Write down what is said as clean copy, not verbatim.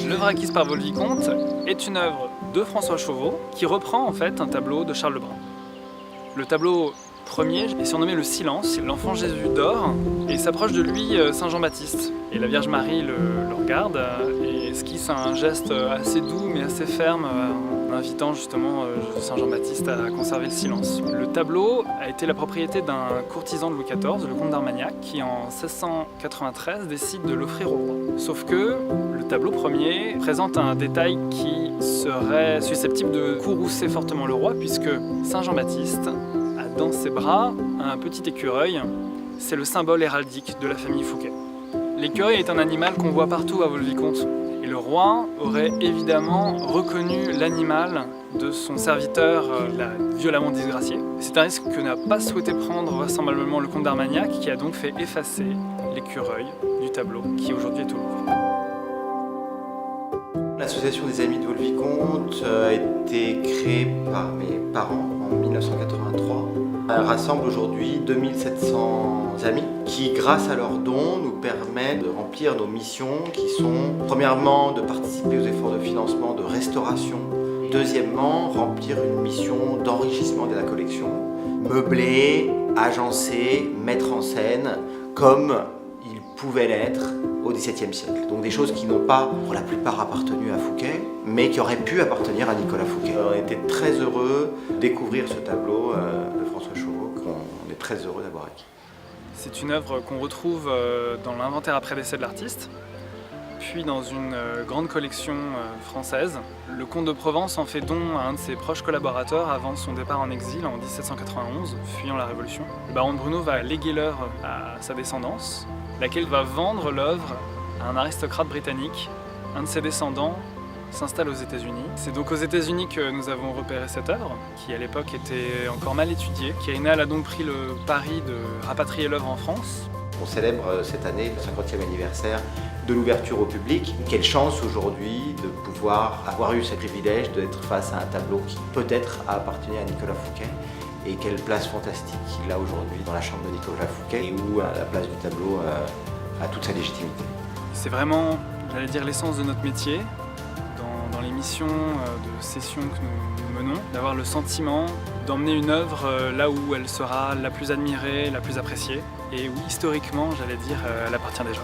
L'œuvre acquise par Vaux-le-Vicomte est une œuvre de François Chauveau qui reprend en fait un tableau de Charles Lebrun. Le tableau premier est surnommé le Silence. L'enfant Jésus dort et s'approche de lui Saint Jean-Baptiste. Et la Vierge Marie le regarde et esquisse un geste assez doux mais assez ferme en invitant justement Saint Jean-Baptiste à conserver le silence. Le tableau a été la propriété d'un courtisan de Louis XIV, le comte d'Armagnac, qui en 1693 décide de l'offrir au roi. Sauf que le tableau premier présente un détail qui serait susceptible de courroucer fortement le roi, puisque Saint Jean-Baptiste a dans ses bras un petit écureuil. C'est le symbole héraldique de la famille Fouquet. L'écureuil est un animal qu'on voit partout à Vaux-le-Vicomte. Et le roi aurait évidemment reconnu l'animal de son serviteur, violemment disgracié. C'est un risque que n'a pas souhaité prendre vraisemblablement le comte d'Armagnac, qui a donc fait effacer l'écureuil du tableau, qui aujourd'hui est au Louvre. L'association des Amis de Vaux-le-Vicomte a été créée par mes parents en 1983. Elle rassemble aujourd'hui 2700 amis qui, grâce à leurs dons, nous permettent de remplir nos missions qui sont, premièrement, de participer aux efforts de financement de restauration, deuxièmement, remplir une mission d'enrichissement de la collection, meubler, agencer, mettre en scène comme il pouvait l'être au XVIIe siècle. Donc des choses qui n'ont pas, pour la plupart, appartenu à Fouquet, mais qui auraient pu appartenir à Nicolas Fouquet. On était très heureux de découvrir ce tableau de François Chauveau, qu'on est très heureux d'avoir acquis. C'est une œuvre qu'on retrouve dans l'inventaire après décès de l'artiste, puis dans une grande collection française. Le comte de Provence en fait don à un de ses proches collaborateurs avant son départ en exil en 1791, fuyant la Révolution. Le baron de Brunot va léguer l'œuvre à sa descendance, laquelle va vendre l'œuvre à un aristocrate britannique. Un de ses descendants s'installe aux États-Unis. C'est donc aux États-Unis que nous avons repéré cette œuvre, qui à l'époque était encore mal étudiée. Chiaïnal a donc pris le pari de rapatrier l'œuvre en France. On célèbre cette année le 50e anniversaire de l'ouverture au public. Quelle chance aujourd'hui de pouvoir avoir eu ce privilège d'être face à un tableau qui peut-être a appartenu à Nicolas Fouquet. Et quelle place fantastique il a aujourd'hui dans la chambre de Nicolas Fouquet, et où la place du tableau a toute sa légitimité. C'est vraiment, j'allais dire, l'essence de notre métier, dans les missions de session que nous menons, d'avoir le sentiment d'emmener une œuvre là où elle sera la plus admirée, la plus appréciée, et où historiquement, j'allais dire, elle appartient déjà.